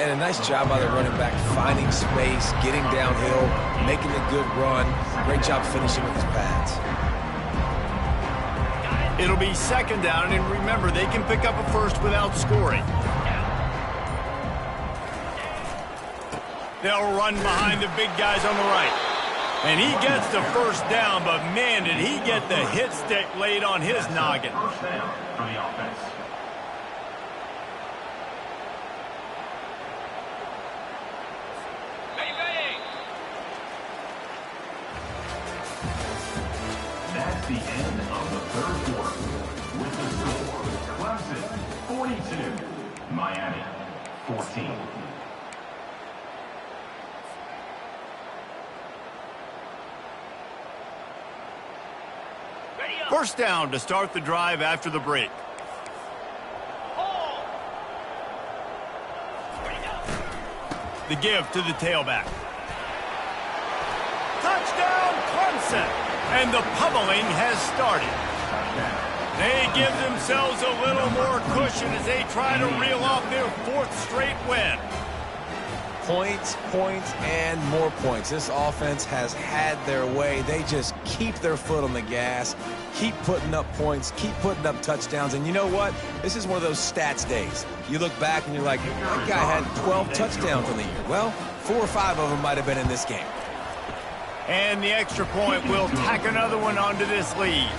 And a nice job by the running back, finding space, getting downhill, making a good run. Great job finishing with his pads. It'll be 2nd down, and remember, they can pick up a 1st without scoring. They'll run behind the big guys on the right. And he gets the 1st down, but man, did he get the hit stick laid on his noggin. First down for the offense. That's the end of the 3rd quarter. With the score, Clemson 42, Miami 14. First down to start the drive after the break. The give to the tailback. Touchdown, Clemson! And the pummeling has started. They give themselves a little more cushion as they try to reel off their 4th straight win. Points, points, and more points. This offense has had their way. They just keep their foot on the gas, keep putting up points, keep putting up touchdowns. And you know what? This is one of those stats days. You look back and you're like, that guy had 12 touchdowns on the year. Well, 4 or 5 of them might have been in this game. And the extra point will tack another one onto this lead.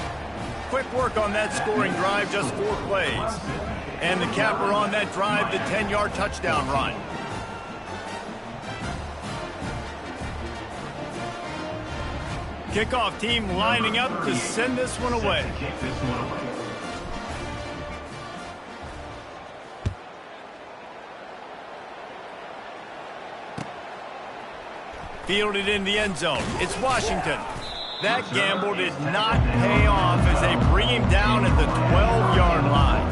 Quick work on that scoring drive, just 4 plays. And the capper on that drive, the 10-yard touchdown run. Kickoff team lining up to send this one away. Fielded in the end zone. It's Washington. That gamble did not pay off as they bring him down at the 12-yard line.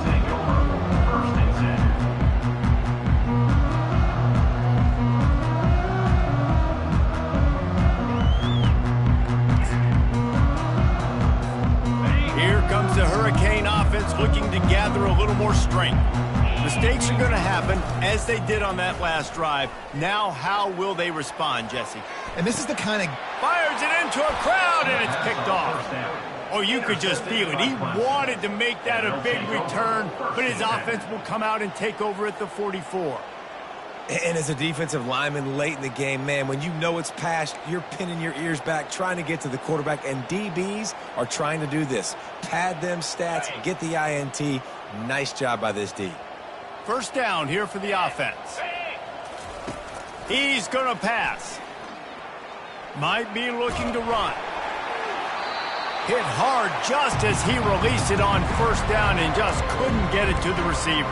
Here comes the Hurricane offense looking to gather a little more strength. Mistakes are going to happen, as they did on that last drive. Now, how will they respond, Jesse? And this is the kind of... Fires it into a crowd, and it's picked off. Oh, you could just feel it. He wanted to make that a big return, but his offense will come out and take over at the 44. And as a defensive lineman late in the game, man, when you know it's past, you're pinning your ears back, trying to get to the quarterback, and DBs are trying to do this. Pad them stats, get the INT. Nice job by this D. First down here for the offense. He's going to pass. Might be looking to run. Hit hard just as he released it on first down and just couldn't get it to the receiver.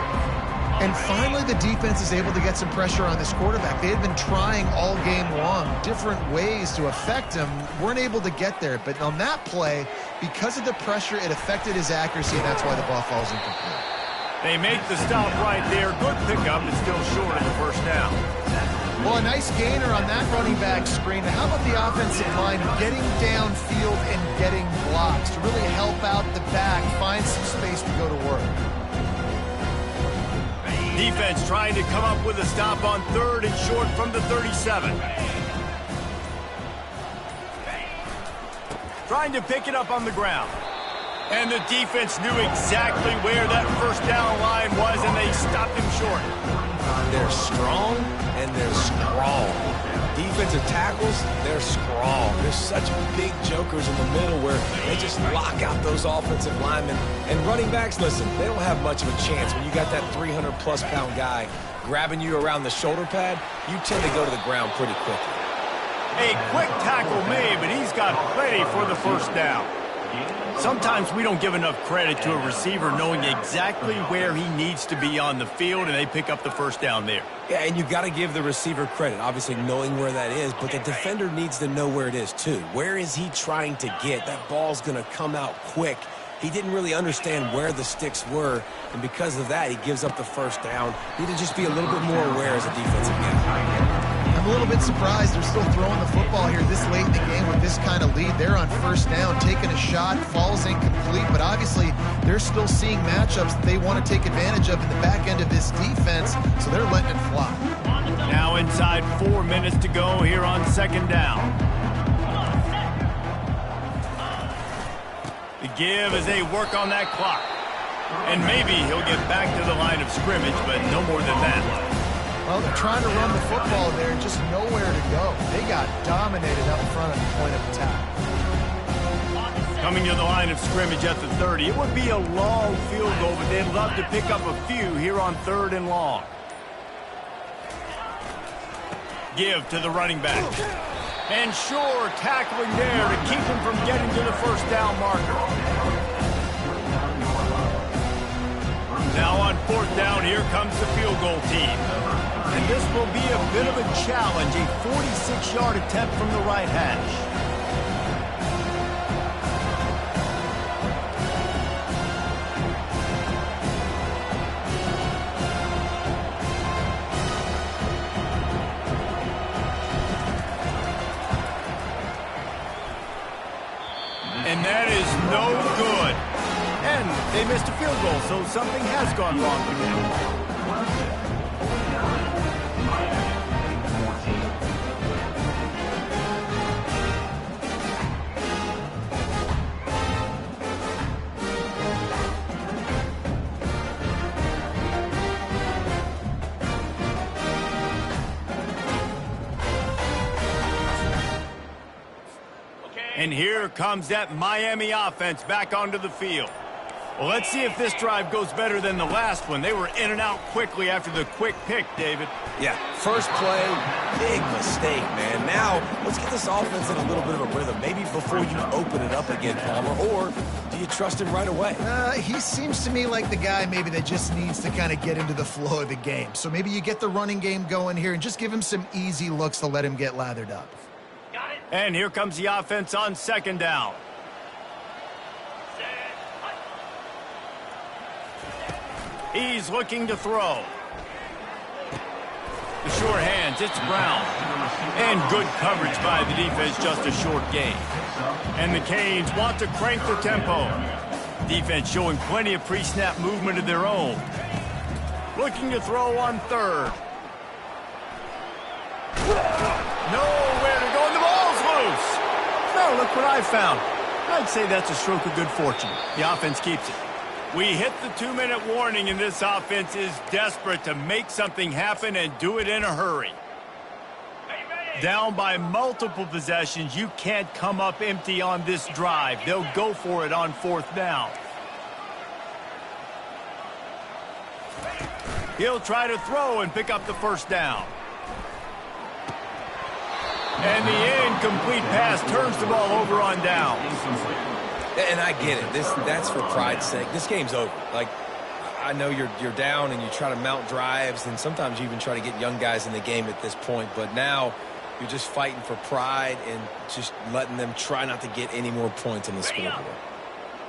And finally, the defense is able to get some pressure on this quarterback. They had been trying all game long, different ways to affect him, weren't able to get there. But on that play, because of the pressure, it affected his accuracy, and that's why the ball falls incomplete. They make the stop right there. Good pickup, but still short of the first down. Well, a nice gainer on that running back screen. How about the offensive line getting downfield and getting blocks to really help out the back, find some space to go to work? Defense trying to come up with a stop on third and short from the 37. Trying to pick it up on the ground. And the defense knew exactly where that first down line was, and they stopped him short. They're strong, and they're strong. Defensive tackles, they're strong. There's such big jokers in the middle where they just lock out those offensive linemen. And running backs, listen, they don't have much of a chance. When you got that 300-plus pound guy grabbing you around the shoulder pad, you tend to go to the ground pretty quickly. A quick tackle made, but he's got plenty for the first down. Sometimes we don't give enough credit to a receiver knowing exactly where he needs to be on the field, and they pick up the first down there. Yeah, and you got to give the receiver credit, obviously knowing where that is, but the defender needs to know where it is too. Where is he trying to get? That ball's going to come out quick. He didn't really understand where the sticks were, and because of that, he gives up the first down. Need to just be a little bit more aware as a defensive guy. I'm a little bit surprised they're still throwing the football here this late in the game with this kind of lead. They're on first down, taking a shot, falls incomplete, but obviously they're still seeing matchups that they want to take advantage of in the back end of this defense, so they're letting it fly. Now inside 4 minutes to go here on second down. The give as they work on that clock. And maybe he'll get back to the line of scrimmage, but no more than that. Well, they're trying to run the football there, just nowhere to go. They got dominated up front at the point of attack. Coming to the line of scrimmage at the 30. It would be a long field goal, but they'd love to pick up a few here on third and long. Give to the running back. And sure, tackling there to keep him from getting to the first down marker. Now on fourth down, here comes the field goal team. And this will be a bit of a challenge, a 46-yard attempt from the right hash. And that is no good. And they missed a field goal, so something has gone wrong with them. And here comes that Miami offense back onto the field. Well, let's see if this drive goes better than the last one. They were in and out quickly after the quick pick, David. Yeah, first play, big mistake, man. Now, let's get this offense in a little bit of a rhythm. Maybe before you open it up again, Palmer, or do you trust him right away? He seems to me like the guy maybe that just needs to kind of get into the flow of the game. So maybe you get the running game going here and just give him some easy looks to let him get lathered up. And here comes the offense on second down. He's looking to throw. The short hands, it's Brown. And good coverage by the defense, just a short gain. And the Canes want to crank the tempo. Defense showing plenty of pre-snap movement of their own. Looking to throw on third. Nowhere to go, and the ball's loose. No, look what I found. I'd say that's a stroke of good fortune. The offense keeps it. We hit the 2-minute warning, and this offense is desperate to make something happen and do it in a hurry. Down by multiple possessions, you can't come up empty on this drive. They'll go for it on fourth down. He'll try to throw and pick up the first down. And the incomplete pass turns the ball over on down. And I get it. That's for pride's sake. This game's over. Like, I know you're down and you try to mount drives, and sometimes you even try to get young guys in the game at this point. But now you're just fighting for pride and just letting them try not to get any more points on the scoreboard.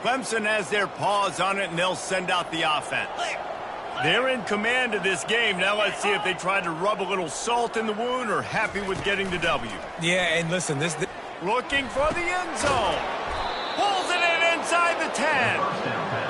Clemson has their paws on it, and they'll send out the offense. They're in command of this game. Now let's see if they try to rub a little salt in the wound or happy with getting the W. Yeah, and listen, Looking for the end zone. Pulls it in inside the 10.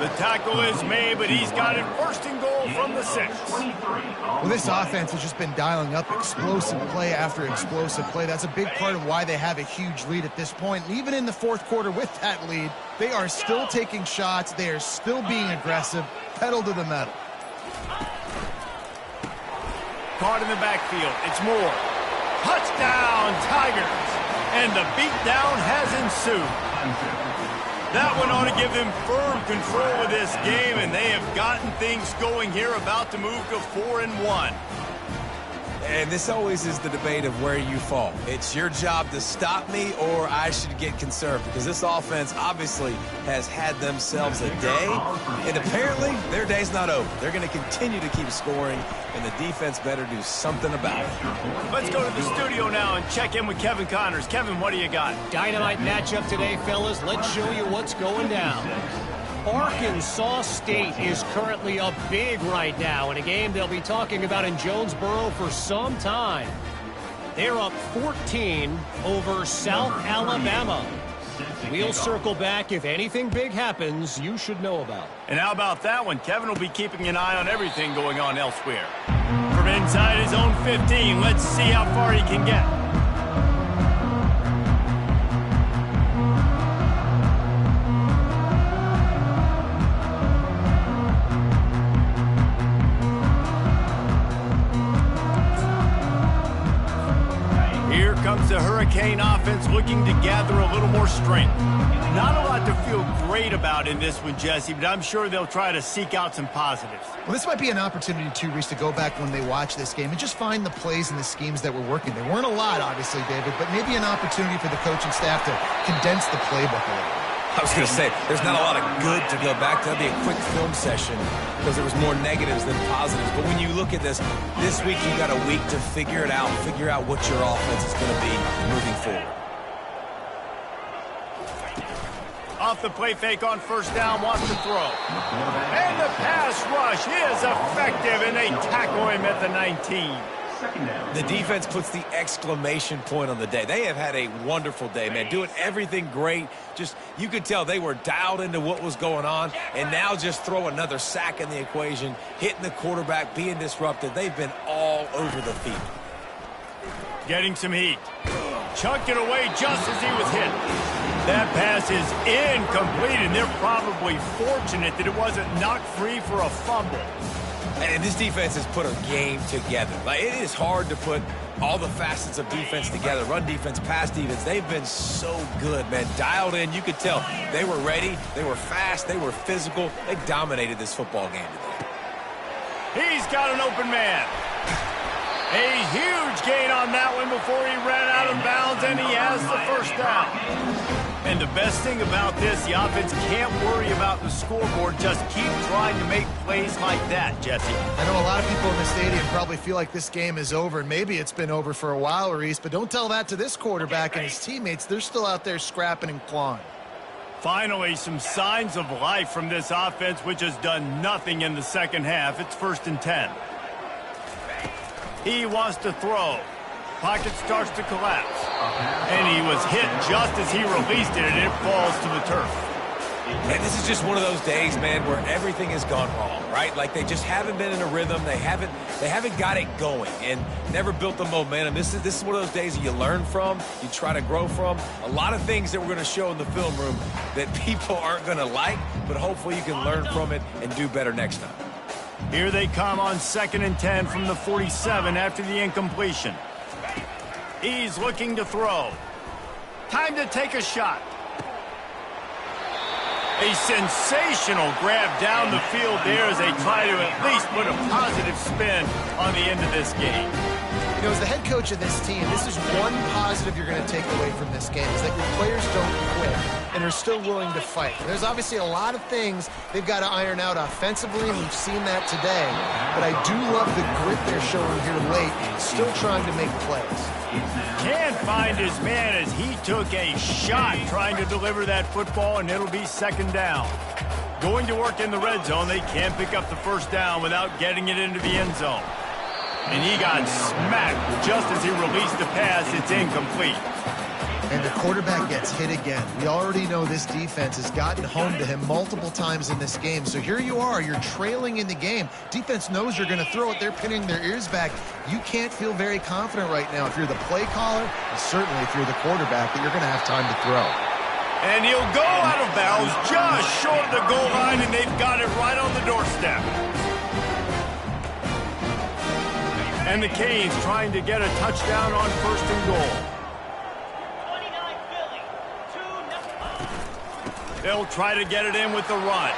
The tackle is made, but he's got it first and goal from the 6. Well, this offense has just been dialing up explosive play after explosive play. That's a big part of why they have a huge lead at this point. And even in the fourth quarter with that lead, they are still taking shots. They are still being aggressive. Pedal to the metal. Caught in the backfield. It's Moore. Touchdown, Tigers. And the beatdown has ensued. That one ought to give them firm control of this game, and they have gotten things going here, about to move to 4-1. And this always is the debate of where you fall. It's your job to stop me, or I should get concerned, because this offense obviously has had themselves a day, and apparently their day's not over. They're going to continue to keep scoring, and the defense better do something about it. Let's go to the studio now and check in with Kevin Connors. Kevin, what do you got? Dynamite matchup today, fellas. Let's show you what's going down. Arkansas State is currently up big right now in a game they'll be talking about in Jonesboro for some time. They're up 14 over South Alabama. We'll circle back if anything big happens you should know about. And how about that one? Kevin will be keeping an eye on everything going on elsewhere. From inside his own 15, let's see how far he can get. Here comes the Hurricane offense looking to gather a little more strength. Not a lot to feel great about in this one, Jesse, but I'm sure they'll try to seek out some positives. Well, this might be an opportunity, too, Reese, to go back when they watch this game and just find the plays and the schemes that were working. There weren't a lot, obviously, David, but maybe an opportunity for the coaching staff to condense the playbook a little. I was going to say, there's not a lot of good to go back to. That'd be a quick film session because there was more negatives than positives. But when you look at this week you got a week to figure it out, figure out what your offense is going to be moving forward. Off the play fake on first down, wants to throw. And the pass rush is effective, and they tackle him at the 19. The defense puts the exclamation point on the day. They have had a wonderful day, man, doing everything great. Just, you could tell they were dialed into what was going on, and now just throw another sack in the equation, hitting the quarterback, being disrupted. They've been all over the field. Getting some heat. Chunked it away just as he was hit. That pass is incomplete, and they're probably fortunate that it wasn't knocked free for a fumble. And this defense has put a game together. Like, it is hard to put all the facets of defense together. Run defense, pass defense. They've been so good, man. Dialed in. You could tell they were ready. They were fast. They were physical. They dominated this football game today. He's got an open man. A huge gain on that one before he ran out of bounds, and he has the first down. And the best thing about this, the offense can't worry about the scoreboard. Just keep trying to make plays like that, Jesse. I know a lot of people in the stadium probably feel like this game is over, and maybe it's been over for a while, Reese, but don't tell that to this quarterback and his teammates. They're still out there scrapping and clawing. Finally, some signs of life from this offense, which has done nothing in the second half. It's 1st and 10. He wants to throw. Pocket starts to collapse. And he was hit just as he released it, and it falls to the turf. And this is just one of those days, man, where everything has gone wrong, right? Like, they just haven't been in a rhythm. They haven't got it going and never built the momentum. This is one of those days that you learn from, you try to grow from. A lot of things that we're going to show in the film room that people aren't going to like, but hopefully you can learn from it and do better next time. Here they come on 2nd and 10 from the 47 after the incompletion. He's looking to throw. Time to take a shot. A sensational grab down the field there as they try to at least put a positive spin on the end of this game. You know, as the head coach of this team, this is one positive you're going to take away from this game, is that your players don't quit and are still willing to fight. There's obviously a lot of things they've got to iron out offensively, and we've seen that today. But I do love the grit they're showing here late, still trying to make plays. Can't find his man as he took a shot trying to deliver that football, and it'll be 2nd down. Going to work in the red zone, they can't pick up the first down without getting it into the end zone. And he got smacked just as he released the pass. It's incomplete. And the quarterback gets hit again. We already know this defense has gotten home to him multiple times in this game. So here you are, you're trailing in the game. Defense knows you're going to throw it. They're pinning their ears back. You can't feel very confident right now if you're the play caller, and certainly if you're the quarterback, that you're going to have time to throw. And he'll go out of bounds just short of the goal line, and they've got it right on the doorstep. And the Canes trying to get a touchdown on first and goal. They'll try to get it in with the run.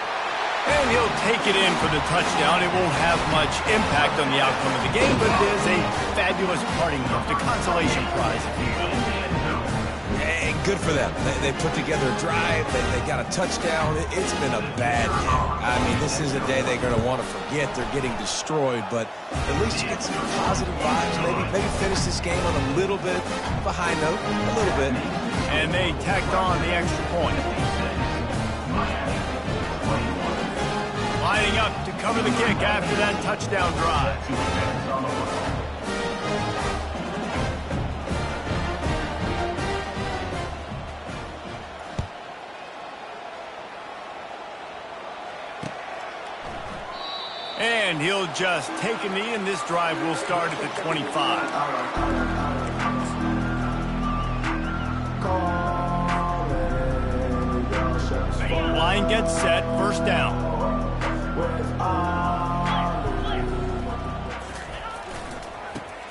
And he'll take it in for the touchdown. It won't have much impact on the outcome of the game, but it is a fabulous parting gift, a consolation prize, if you will. And good for them. They put together a drive. They got a touchdown. It's been a bad day. I mean, this is a day they're going to want to forget. They're getting destroyed, but at least you get some positive vibes. Maybe finish this game on a little bit of a high note, a little bit. And they tacked on the extra point. Lining up to cover the kick after that touchdown drive. And he'll just take a knee, and this drive will start at the 25. Line gets set, first down.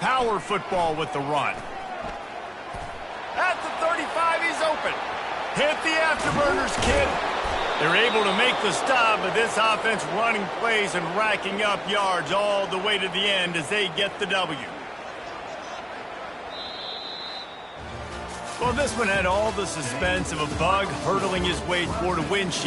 Power football with the run. At the 35, he's open. Hit the afterburners, kid. They're able to make the stop, but this offense running plays and racking up yards all the way to the end as they get the W. Well, this one had all the suspense of a bug hurtling his way toward a windshield.